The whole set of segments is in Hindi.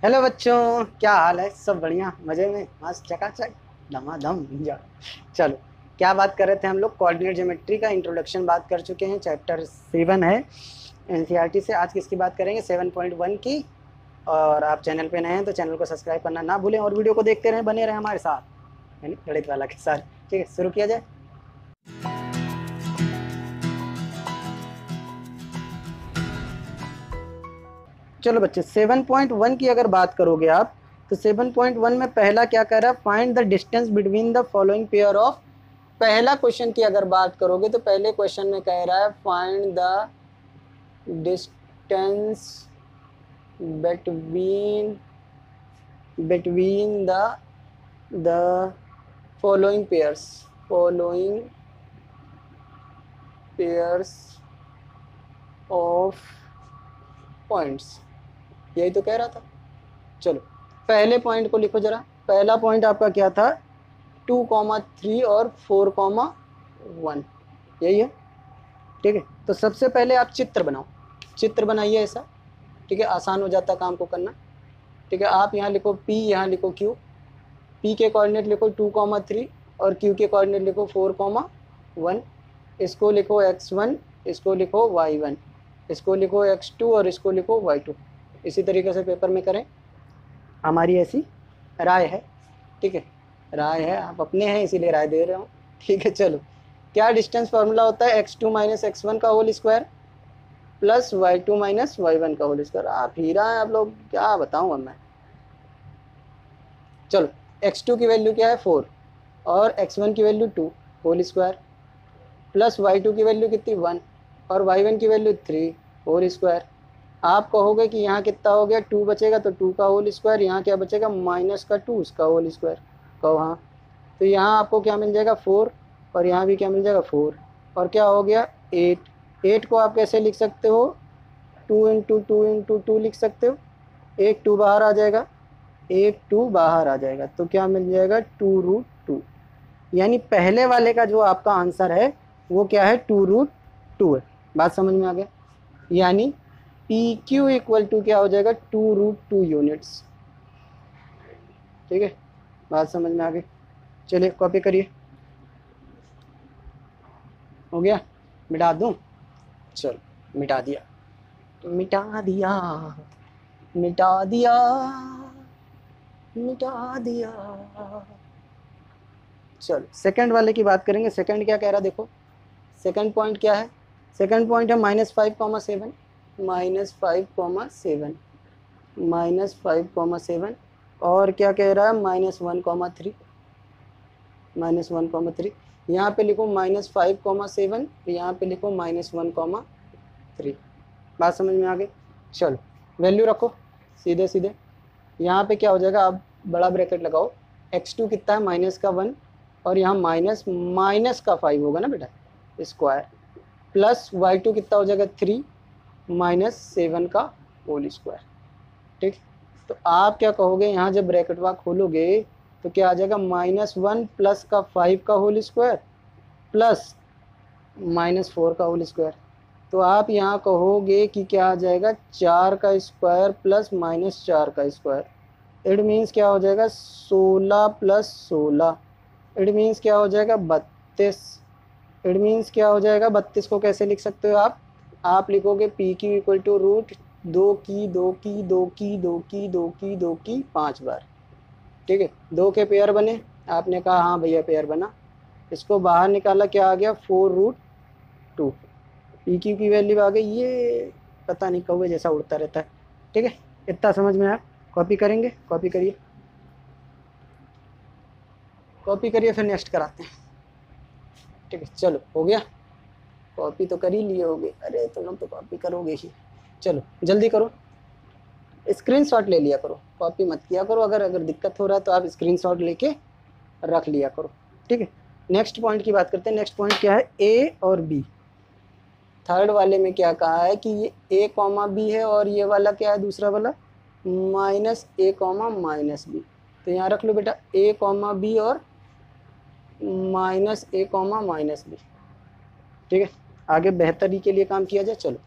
हेलो बच्चों, क्या हाल है? सब बढ़िया, मजे में, मस्त चकाचक, धमाधम जा। चलो, क्या बात कर रहे थे हम लोग? कोऑर्डिनेट ज्योमेट्री का इंट्रोडक्शन बात कर चुके हैं। चैप्टर 7 है एनसीईआरटी से। आज किसकी बात करेंगे? 7.1 की। और आप चैनल पे नए हैं तो चैनल को सब्सक्राइब करना ना भूलें और वीडियो को देखते रहें, बने रहें हमारे साथ, यानी ललित वाला के साथ। ठीक है, शुरू किया जाए। चलो बच्चे, 7.1 की अगर बात करोगे आप, तो 7.1 में पहला क्या कह रहा है? Find the distance between the following pair of. पहला क्वेश्चन की अगर बात करोगे तो पहले क्वेश्चन में कह रहा है find the distance between the following pairs of points. यही तो कह रहा था। चलो, पहले पॉइंट को लिखो जरा। पहला पॉइंट आपका क्या था? 2,3 और 4,1, यही है। ठीक है, तो सबसे पहले आप चित्र बनाओ। चित्र बनाइए ऐसा, ठीक है, आसान हो जाता है काम को करना। ठीक है, आप यहाँ लिखो P, यहाँ लिखो Q। P के कोऑर्डिनेट लिखो 2,3 और Q के कोऑर्डिनेट लिखो 4,1। इसको लिखो x1, इसको लिखो y1, इसको लिखो x2 और इसको लिखो y2। इसी तरीके से पेपर में करें, हमारी ऐसी राय है। ठीक है, राय है, आप अपने हैं इसीलिए राय दे रहे हो। ठीक है, चलो, क्या डिस्टेंस फार्मूला होता है? x2 माइनस x1 का whole square plus y2 minus y1 का होल स्क्वायर। आप हीरा हैं आप लोग, क्या बताऊं अब मैं। चलो, x2 की वैल्यू क्या है? 4 और x1 की value 2 whole square plus y2 की वैल्यू कितनी? 1 और y1 की वैल्यू 3 होल स्क्वायर। आप कहोगे कि यहाँ कितना हो गया? 2 बचेगा तो 2 का होल स्क्वायर, यहाँ क्या बचेगा? माइनस का 2 उसका होल स्क्वायर। कहो हाँ। तो यहाँ आपको क्या मिल जाएगा? 4 और यहाँ भी क्या मिल जाएगा? 4 और क्या हो गया? 8। 8 को आप कैसे लिख सकते हो? 2 × 2 × 2 लिख सकते हो। एक 2 बाहर आ जाएगा, एक 2 बाहर आ जाएगा, तो क्या मिल जाएगा? 2√2। यानी पहले वाले का जो आपका आंसर है वो क्या है? 2√2 है। बात समझ में आ गया? यानी PQ इक्वल टू क्या हो जाएगा? 2√2 यूनिट्स। ठीक है, बात समझ में आ गई। चलिए कॉपी करिए। हो गया? मिटा दूं? चलो, मिटा दिया, मिटा दिया, मिटा दिया, मिटा दिया। चलो, सेकंड वाले की बात करेंगे। सेकंड क्या कह रहा? देखो, सेकंड पॉइंट क्या है? सेकंड पॉइंट है -5,7, -5,7, -5,7 और क्या कह रहा है? -1,3, -1,3। यहाँ पे लिखो -5,7, यहाँ पे लिखो -1,3। बात समझ में आ गई? चलो, वैल्यू रखो सीधे सीधे। यहाँ पे क्या हो जाएगा? आप बड़ा ब्रैकेट लगाओ। x2 कितना है? -1 और यहाँ माइनस का 5 होगा ना बेटा, स्क्वायर प्लस y2 कितना हो जाएगा? 3 -7 का होल स्क्वायर। ठीक, तो आप क्या कहोगे? यहाँ जब ब्रैकेट वाक खोलोगे तो क्या आ जाएगा? -1 प्लस का 5 का होल स्क्वायर प्लस -4 का होल स्क्वायर। तो आप यहाँ कहोगे कि क्या आ जाएगा? 4 का स्क्वायर प्लस -4 का स्क्वायर। इट मीन्स क्या हो जाएगा? 16 + 16। इट मीन्स क्या हो जाएगा? 32। इट मीन्स क्या हो जाएगा? 32 को कैसे लिख सकते हो आप? आप लिखोगे PQ इक्वल टू रूट 2 की 2 की 2 की 2 की 2 की 2 की 5 बार। ठीक है, 2 के पेयर बने। आपने कहा हाँ भैया पेयर बना। इसको बाहर निकाला, क्या आ गया? 4√2। PQ की वैल्यू आ गई। ये पता नहीं कौवे जैसा उड़ता रहता है। ठीक है, इतना समझ में आया? कॉपी करेंगे? कॉपी करिए, कॉपी करिए, फिर नेक्स्ट कराते हैं। ठीक है, चलो, हो गया? कॉपी तो कर ही लिए होगे। अरे तुम लोग तो कॉपी करोगे ही। चलो जल्दी करो, स्क्रीनशॉट ले लिया करो, कॉपी मत किया करो। अगर दिक्कत हो रहा है तो आप स्क्रीनशॉट लेके रख लिया करो। ठीक है, नेक्स्ट पॉइंट की बात करते हैं। नेक्स्ट पॉइंट क्या है? A और B। थर्ड वाले में क्या कहा है कि ये A, B है और ये वाला क्या है? दूसरा वाला -A, -B। तो यहाँ रख लो बेटा A, B और -A, -B। ठीक है, आगे बेहतरी के लिए काम किया जाए। चलो,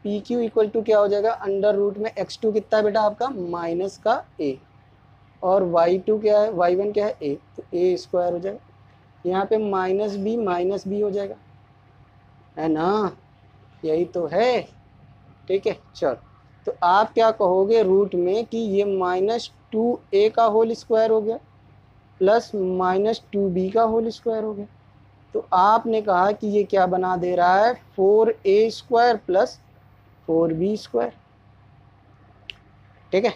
पी क्यू इक्वल टू क्या हो जाएगा, अंडर रूट में x2 कितना है बेटा आपका, माइनस का a, और y2 क्या है, y1 क्या है a, तो a स्क्वायर हो जाएगा। यहाँ पे माइनस बी हो जाएगा, है ना, यही तो है। ठीक है, चल तो आप क्या कहोगे रूट में कि ये -2a का होल स्क्वायर हो गया प्लस -2b का होल स्क्वायर हो गया। तो आपने कहा कि ये क्या बना दे रहा है, 4a square plus 4b square. ठीक है,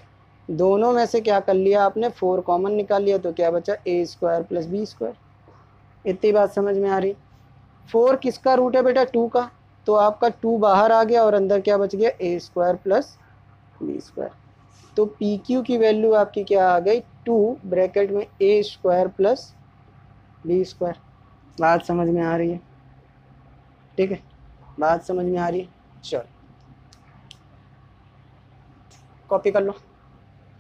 दोनों में से क्या कर लिया आपने, 4 कॉमन निकाल लिया, तो क्या बचा, a square plus b square. इतनी बात समझ में आ रही। 4 किसका रूट है बेटा, 2 का, तो आपका 2 बाहर आ गया और अंदर क्या बच गया, a square plus b square. तो पी क्यू की वैल्यू आपकी क्या आ गई, 2 ब्रैकेट में a square plus b square. बात समझ में आ रही है, ठीक है, बात समझ में आ रही है। चलो कॉपी कर लो।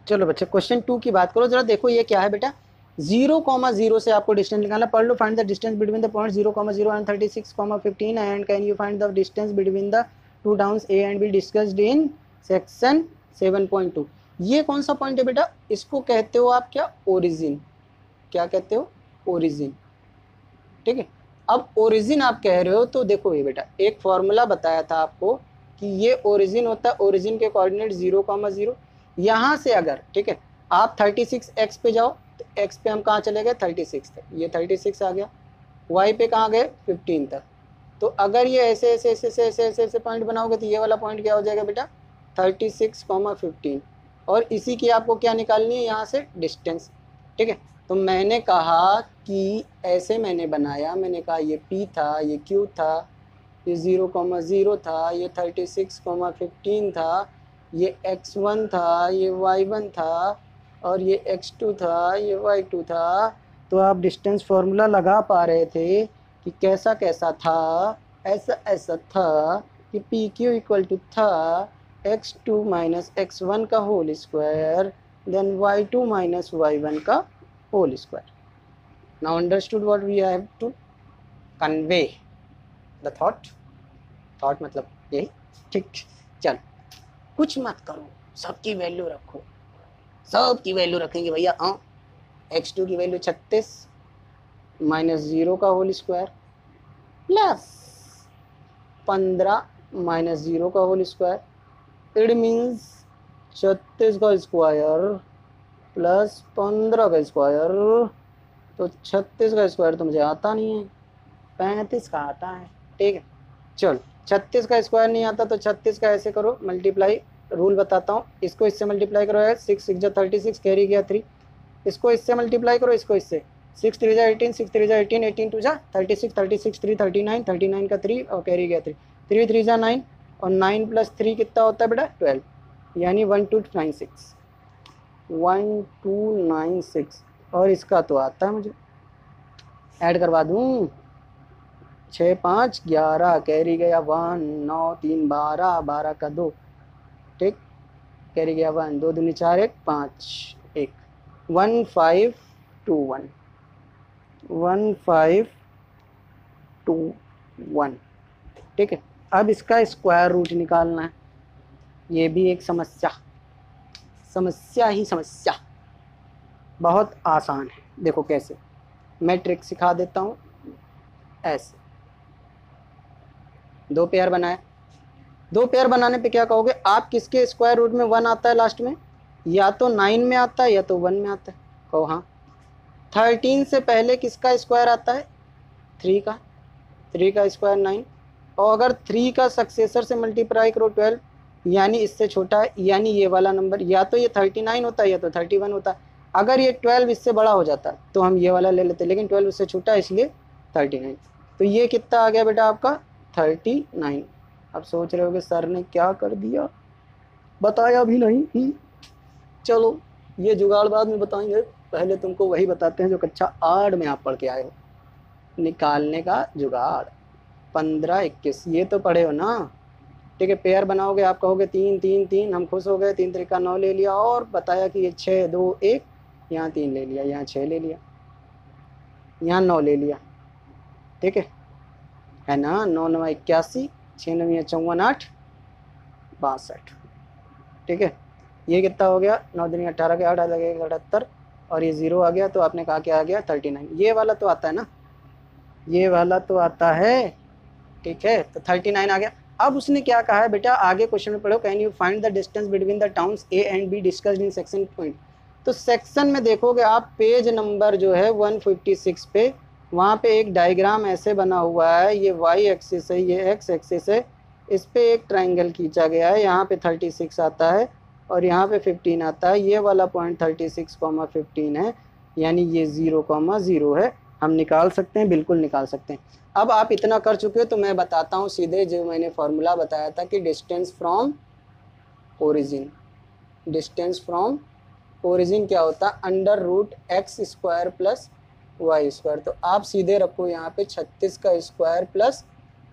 चलो बच्चे क्वेश्चन 2 की बात करो जरा, देखो ये क्या है बेटा, 0,0 से आपको डिस्टेंस निकालना। पढ़ लो, find the distance between the point 0,0 and 36,15 and can you find the distance between the two towns A and B discussed in section 7.2। ये कौन सा पॉइंट है बेटा, इसको कहते हो आप क्या, ओरिजिन। क्या कहते हो, ओरिजिन। ठीक है, अब ओरिजिन आप कह रहे हो तो देखो ये बेटा, एक फॉर्मूला बताया था आपको कि ये ओरिजिन होता है, ओरिजिन के कोऑर्डिनेट 0,0। यहाँ से अगर, ठीक है, आप 36x पे जाओ तो x पे हम कहाँ चले गए, 36 तक, ये 36 आ गया। y पे कहाँ गए, 15 तक। तो अगर ये ऐसे ऐसे ऐसे ऐसे ऐसे ऐसे ऐसे पॉइंट बनाओगे तो ये वाला पॉइंट क्या हो जाएगा बेटा, 36,15। और इसी की आपको क्या निकालनी है, यहाँ से डिस्टेंस। ठीक है, तो मैंने कहा कि ऐसे मैंने बनाया, मैंने कहा ये P था, ये Q था, ये 0,0 था, ये 36,15 था, ये x1 था, ये y1 था, और ये x2 था, ये y2 था। तो आप डिस्टेंस फार्मूला लगा पा रहे थे कि कैसा कैसा था, ऐसा ऐसा था कि पी क्यू इक्वल टू था x2 माइनस x1 का whole square then y2 minus y1 का whole square. Now understood what we have to convey the thought मतलब यही। ठीक, चल कुछ मत करो, सबकी वैल्यू रखो, सबकी वैल्यू रखेंगे भैया। x2 की वैल्यू 36 माइनस 0 का होल स्क्वायर प्लस 15 माइनस 0 का होल स्क्वायर। इट मीन्स 36 का स्क्वायर प्लस 15 का स्क्वायर। तो 36 का स्क्वायर तो मुझे आता नहीं है, 35 का आता है। ठीक है, चलो 36 का स्क्वायर नहीं आता तो 36 का ऐसे करो मल्टीप्लाई, रूल बताता हूँ, इसको इससे मल्टीप्लाई करो है, 6 6 जा 36 कैरी गया 3, इसको इससे मल्टीप्लाई करो, इसको इससे, 6 3 जा 18, 6 3 जा 18, 18 2 जा 36, 36 3 39, 39 का 3 और कैरी गया 3, 3 3 जा 9 और 9 प्लस 3 कितना होता है बेटा 12, यानी 1296, 1296। और इसका तो आता है मुझे, ऐड करवा दूँ, 6 5 11 कैरी गया 1, 9 3 12, 12 का 2, ठीक, कैरी गया 1, 2 दूनी 4 1 5 1, 1521, 1521। ठीक है, अब इसका स्क्वायर रूट निकालना है, ये भी एक समस्या, समस्या ही समस्या, बहुत आसान है। देखो कैसे, मैं ट्रिक सिखा देता हूँ। ऐसे 2 पेयर बनाए, 2 पेयर बनाने पे क्या कहोगे आप, किसके स्क्वायर रूट में 1 आता है लास्ट में, या तो 9 में आता है या तो 1 में आता है, कहो हाँ। 13 से पहले किसका स्क्वायर आता है, 3 का, 3 का स्क्वायर 9, और अगर 3 का सक्सेसर से मल्टीप्लाई करो 12, यानी इससे छोटा है, यानी ये वाला नंबर या तो ये 39 होता है या तो 31 होता है। अगर ये 12 इससे बड़ा हो जाता तो हम ये वाला ले लेते, लेकिन 12 उससे छोटा है इसलिए 39। तो ये कितना आ गया बेटा आपका 39। अब सोच रहे होगे सर ने क्या कर दिया, बताया भी नहीं। चलो ये जुगाड़ बाद में बताएंगे, पहले तुमको वही बताते हैं जो कक्षा 8 में आप पढ़ के आए हो, निकालने का जुगाड़। 15 21 ये तो पढ़े हो ना। ठीक है, पेयर बनाओगे, आप कहोगे 3 3 3, हम खुश हो गए, 3 3 का 9 ले लिया, और बताया कि ये 6 2 1, यहाँ 3 ले लिया, यहाँ 6 ले लिया, यहाँ 9 ले लिया। ठीक है ना, 9 9 81, 6 9 54 8, 62। ठीक है, ये कितना हो गया, 9 दूनी 18 के 8 आ लगेगा 78 और ये 0 आ गया, तो आपने कहा क्या आ गया 39। ये वाला तो आता है ना, ये वाला तो आता है। ठीक है, तो 39 आ गया। अब उसने क्या कहा है बेटा, आगे क्वेश्चन में पढ़ो, can you find the distance between the towns A and B discussed in section point. तो सेक्शन में देखोगे आप पेज नंबर जो है 156 पे, वहाँ पे एक डायग्राम ऐसे बना हुआ है, ये वाई एक्सिस है, ये एक्स एक्सिस है, इस पे एक ट्राइंगल खींचा गया है, यहाँ पे 36 आता है और यहाँ पे 15 आता है, ये वाला पॉइंट 36,15 है, यानी ये 0,0 है। हम निकाल सकते हैं, बिल्कुल निकाल सकते हैं। अब आप इतना कर चुके हो तो मैं बताता हूँ सीधे, जो मैंने फॉर्मूला बताया था कि distance from origin, distance from origin क्या होता है, under root x square plus y square. तो आप सीधे रखो यहाँ पे 36 का स्क्वायर प्लस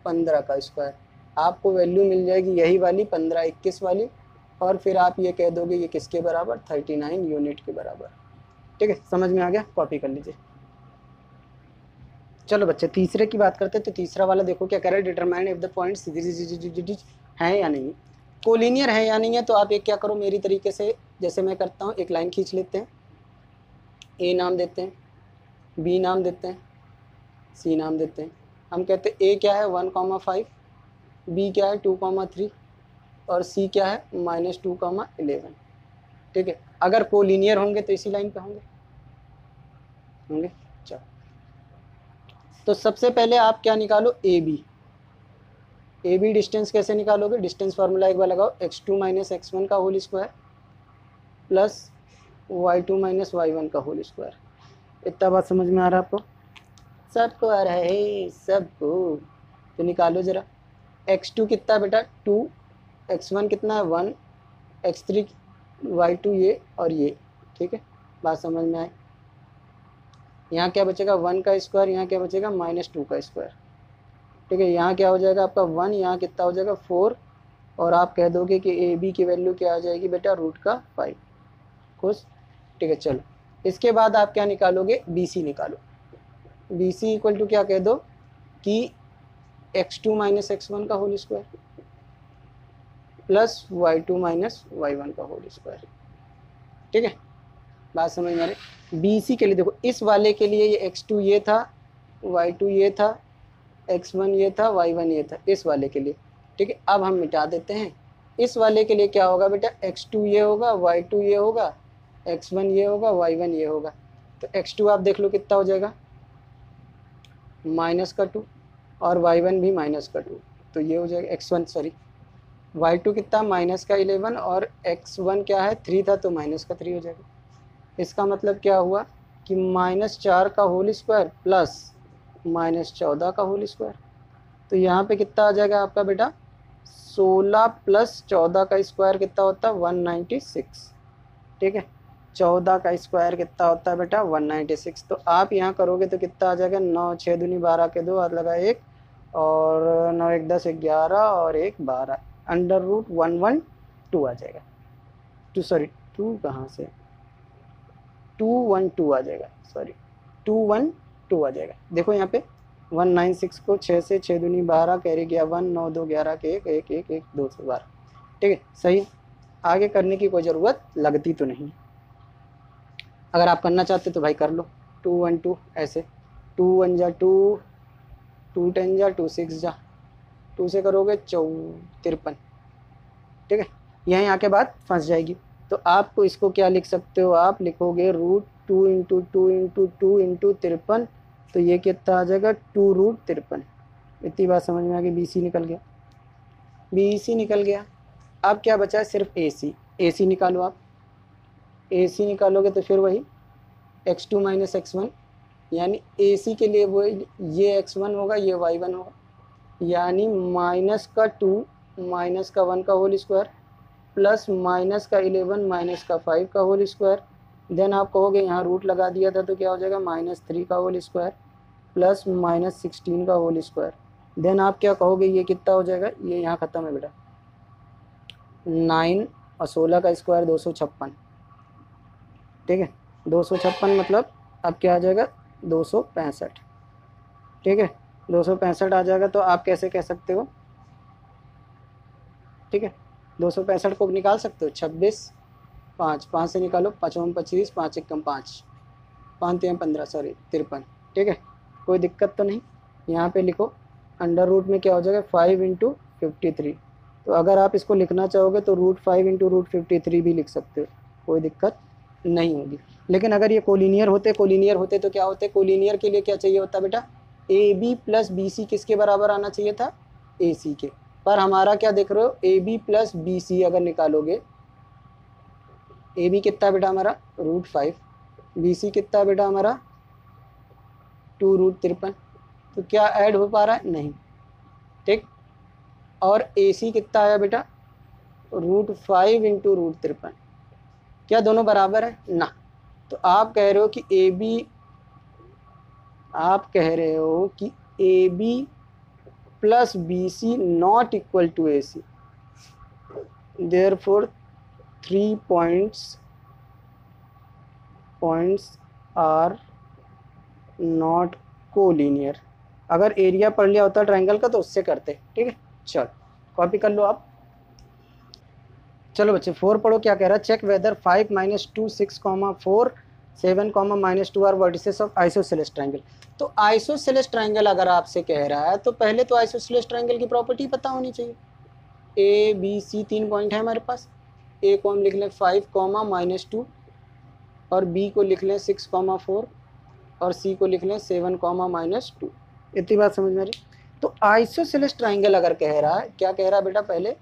15 का स्क्वायर, आपको वैल्यू मिल जाएगी यही वाली 15 21 वाली, और फिर आप ये कह दोगे ये किसके बराबर, 39 यूनिट के बराबर। ठीक है, समझ में आ गया, कॉपी कर लीजिए। चलो बच्चे तीसरे की बात करते हैं। तो तीसरा वाला देखो क्या कह रहा है, डिटरमाइन इफ द पॉइंट्स हैं या नहीं, कोलिनियर है या नहीं है। तो आप एक क्या करो मेरी तरीके से, जैसे मैं करता हूँ, एक लाइन खींच लेते हैं, ए नाम देते हैं, बी नाम देते हैं, सी नाम देते हैं। हम कहते हैं ए क्या है 1,5, बी क्या है 2,3 और सी क्या है -2,11। ठीक है, अगर कोलिनियर होंगे तो इसी लाइन पे होंगे। चलो, तो सबसे पहले आप क्या निकालो, ए बी डिस्टेंस कैसे निकालोगे, डिस्टेंस फार्मूला एक बार लगाओ, x2 - x1 का whole square plus y2 - y1 का होल स्क्वायर। इतना बात समझ में आ रहा है आपको, सबको आ रहा है सबको। तो निकालो जरा, x2 कितना है बेटा 2, x1 कितना है 1, x3 y2 ये और ये। ठीक है, बात समझ में आए। यहाँ क्या बचेगा 1 का स्क्वायर, यहाँ क्या बचेगा -2 का स्क्वायर। ठीक है, यहाँ क्या हो जाएगा आपका 1, यहाँ कितना हो जाएगा 4, और आप कह दोगे कि ए बी की वैल्यू क्या आ जाएगी बेटा √5। खुश। ठीक है, चलो इसके बाद आप क्या निकालोगे, बी सी निकालो। बी सी इक्वल टू क्या कह दो कि x2 - x1 का whole square plus y2 - y1 का होल स्क्वायर। ठीक है, बात समझ में आ रही। बी सी के लिए देखो, इस वाले के लिए ये x2 ये था, y2 ये था, x1 ये था, y1 ये था, इस वाले के लिए। ठीक है, अब हम मिटा देते हैं। इस वाले के लिए क्या होगा बेटा, x2 ये होगा, y2 ये होगा, x1 ये होगा, y1 ये होगा। तो x2 आप देख लो कितना हो जाएगा -2 और y1 भी -2, तो ये हो जाएगा y2 कितना -11 और x1 क्या है 3 था, तो -3 हो जाएगा। इसका मतलब क्या हुआ कि -4 का होल स्क्वायर प्लस -14 का होल स्क्वायर। तो यहाँ पे कितना आ जाएगा आपका बेटा 16 + 14 का स्क्वायर कितना होता है 196। ठीक है, 14 का स्क्वायर कितना होता है बेटा 196। तो आप यहाँ करोगे तो कितना आ जाएगा 9 6 दूनी 12 के 2 हाथ लगा 1 और 9 1 10 11 और 1 12 √112 आ जाएगा। टू कहाँ से 212 आ जाएगा, 212 आ जाएगा। देखो यहाँ पे 196 को 6 से 6 दूनी 12 कैरी गया 1 9 2 11 के 1 1 1 1 2 से 12। ठीक है, सही। आगे करने की कोई ज़रूरत लगती तो नहीं, अगर आप करना चाहते तो भाई कर लो। 212 ऐसे 2 1 जा 2, 2 10 जा 2 6 जा, 2 से करोगे 53। ठीक है, यहीं आके बात फंस जाएगी। तो आपको इसको क्या लिख सकते हो, आप लिखोगे √2 × 2 × 2 × 53। तो ये कितना आ जाएगा 2√53। इतनी बात समझ में आ गई, BC निकल गया, BC निकल गया। अब क्या बचा है सिर्फ AC। AC निकालो आप, AC निकालोगे तो फिर वही x2 - x1, यानी AC के लिए वो ये x1 होगा, ये y1 होगा, यानी -2 -1 का होल स्क्वायर प्लस -11 -5 का होल स्क्वायर। देन आप कहोगे यहाँ रूट लगा दिया था तो क्या हो जाएगा -3 का होल स्क्वायर प्लस -16 का होल स्क्वायर। देन आप क्या कहोगे ये कितना हो जाएगा, ये यहाँ ख़त्म है बेटा 9 और 16 का स्क्वायर 256। ठीक है, 256 मतलब अब क्या आ जाएगा 265। ठीक है, 265 आ जाएगा। तो आप कैसे कह सकते हो, ठीक है 265 को निकाल सकते हो, 26 5 5 से निकालो, 5 25 5 1 5 5 3 15 सॉरी 53। ठीक है, कोई दिक्कत तो नहीं। यहाँ पे लिखो अंडर रूट में क्या हो जाएगा 5 इंटू 53। तो अगर आप इसको लिखना चाहोगे तो √5 इंटू √53 भी लिख सकते हो, कोई दिक्कत नहीं होगी। लेकिन अगर ये कोलिनियर होते तो क्या होते, कोलिनियर के लिए क्या चाहिए होता बेटा, a b plus b c किसके बराबर आना चाहिए था, ए सी के। पर हमारा क्या देख रहे हो, a b plus b c अगर निकालोगे, ए बी कितना बेटा हमारा √5, बी सी कितना बेटा हमारा 2√53। तो क्या ऐड हो पा रहा है, नहीं। ठीक, और ए सी कितना आया बेटा √5 इंटू √53। क्या दोनों बराबर है ना। तो आप कह रहे हो कि ए बी, आप कह रहे हो कि a b plus b c not equal to a c, therefore 3 points are not collinear. अगर एरिया पढ़ लिया होता ट्रायंगल का तो उससे करते। ठीक है, चलो कॉपी कर लो आप। चलो बच्चे 4 पढ़ो, क्या कह रहा है, check whether 5 - 2 6, 4 7, -2 are vertices of isosceles triangle. तो आइसोसेलेस ट्रायंगल अगर आपसे कह रहा है तो पहले तो आइसोसेलेस ट्रायंगल की प्रॉपर्टी पता होनी चाहिए। ए बी सी 3 पॉइंट है हमारे पास, ए को हम लिख लें 5, -2 और बी को लिख लें 6, 4 और सी को लिख लें 7, -2। इतनी बात समझ में आ रही। तो आइसोसेलेस ट्रायंगल अगर कह रहा है, क्या कह रहा है बेटा, पहले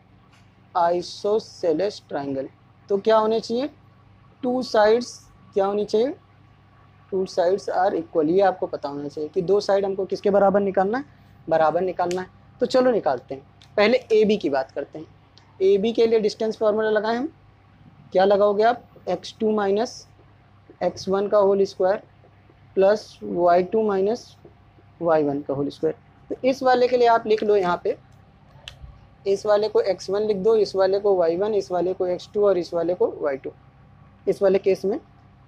आइसोसेलेस ट्रायंगल तो क्या होने चाहिए, 2 साइड्स क्या होनी चाहिए, 2 साइड्स आर इक्वल। ये आपको पता होना चाहिए कि 2 साइड हमको किसके बराबर निकालना है, बराबर निकालना है। तो चलो निकालते हैं, पहले ए बी की बात करते हैं। ए बी के लिए डिस्टेंस फार्मूला लगाएं हम, क्या लगाओगे आप, x2 - x1 का whole square plus y2 - y1 का होल स्क्वायर। तो इस वाले के लिए आप लिख लो यहाँ पे, इस वाले को x1 लिख दो, इस वाले को y1, इस वाले को x2 और इस वाले को y2, इस वाले केस में।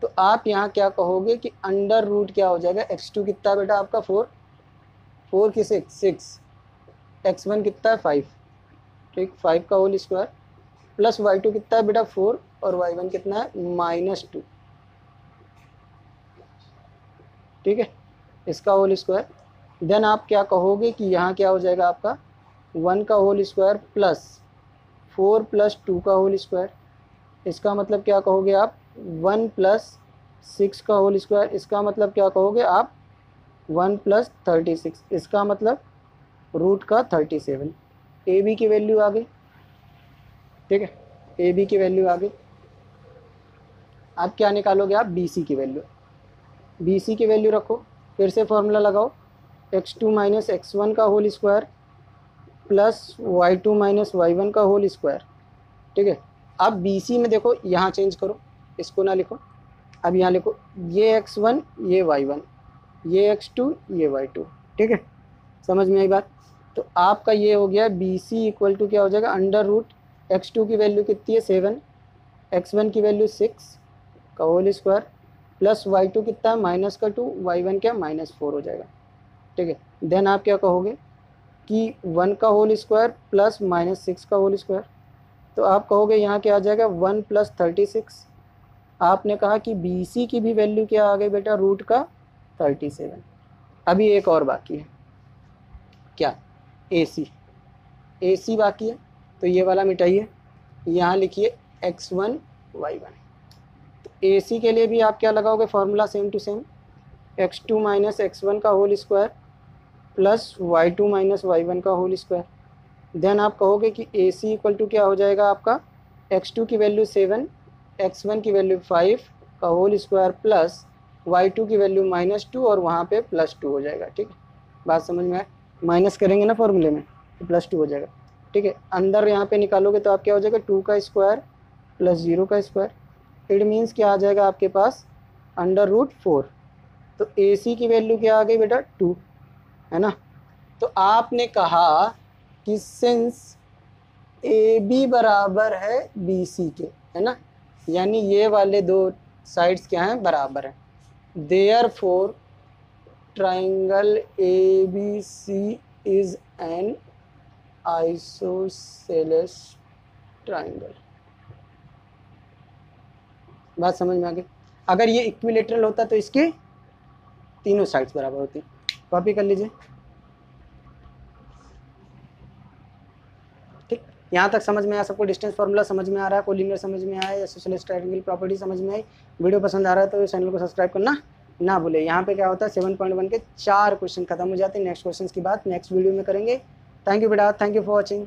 तो आप यहाँ क्या कहोगे कि अंडर रूट क्या हो जाएगा, x2 कितना बेटा आपका 4, 4 की 6, x1 कितना है 5, ठीक 5 का होल स्क्वायर प्लस y2 कितना है बेटा 4 और y1 कितना है -2। ठीक है, इसका होल स्क्वायर। देन आप क्या कहोगे कि यहाँ क्या हो जाएगा आपका 1 का होल स्क्वायर प्लस 4 + 2 का होल स्क्वायर। इसका मतलब क्या कहोगे आप 1 + 6 का होल स्क्वायर। इसका मतलब क्या कहोगे आप 1 + 36। इसका मतलब रूट का 37। ए बी की वैल्यू आ गई। ठीक है, ए बी की वैल्यू आ गई। आप क्या निकालोगे, आप बी सी की वैल्यू, बी सी की वैल्यू रखो, फिर से फॉर्मूला लगाओ, x2 - x1 का whole square plus y2 - y1 का होल स्क्वायर। ठीक है, अब बी सी में देखो, यहाँ चेंज करो, इसको ना लिखो, अब यहाँ लिखो ये x1 ये y1 ये x2 ये y2। ठीक है, समझ में आई बात। तो आपका ये हो गया बी सी इक्वल टू क्या हो जाएगा, अंडर रूट x2 की वैल्यू कितनी है 7, x1 की वैल्यू 6 का होल स्क्वायर प्लस y2 कितना है -2, y1 क्या -4 हो जाएगा। ठीक है, देन आप क्या कहोगे कि 1 का होल स्क्वायर प्लस -6 का होल स्क्वायर। तो आप कहोगे यहाँ क्या आ जाएगा 1 + 36। आपने कहा कि बी सी की भी वैल्यू क्या आ गई बेटा, रूट का 37। अभी एक और बाकी है, क्या, ए सी बाकी है। तो ये वाला मिटाइए, यहाँ लिखिए x1 y1। तो ए सी के लिए भी आप क्या लगाओगे, formula same to same, x2 - x1 का whole square plus y2 - y1 का होल स्क्वायर। देन आप कहोगे कि ए सी इक्वल टू क्या हो जाएगा आपका, x2 की वैल्यू 7, x1 की वैल्यू 5 का होल स्क्वायर प्लस y2 की वैल्यू -2 और वहाँ पे +2 हो जाएगा। ठीक है, बात समझ में आए, माइनस करेंगे ना फॉर्मूले में तो +2 हो जाएगा। ठीक है, अंदर यहाँ पे निकालोगे तो आप क्या हो जाएगा 2 का स्क्वायर प्लस 0 का स्क्वायर। इट मीन्स क्या आ जाएगा आपके पास अंडर रूट 4। तो ए सी की वैल्यू क्या आ गई बेटा 2, है ना। तो आपने कहा कि सिंस ए बी बराबर है बी सी के, है ना, यानी ये वाले दो साइड्स क्या हैं, बराबर हैं। Therefore triangle a b c is an isosceles triangle. बात समझ में आ गई। अगर ये इक्विलेटरल होता तो इसकी तीनों साइड्स बराबर होती। कॉपी कर लीजिए। ठीक, यहाँ तक समझ में आया सबको? डिस्टेंस फार्मूला समझ में आ रहा है, कोलिनियर समझ में आया, आइसोसेलेस ट्रायंगल प्रॉपर्टी समझ में आई? वीडियो पसंद आ रहा है तो चैनल को सब्सक्राइब करना ना भूले। यहाँ पे क्या होता है 7.1 के 4 क्वेश्चन खत्म हो जाते हैं। नेक्स्ट क्वेश्चन की बात नेक्स्ट वीडियो में करेंगे। थैंक यू बेटा, थैंक यू फॉर वॉचिंग।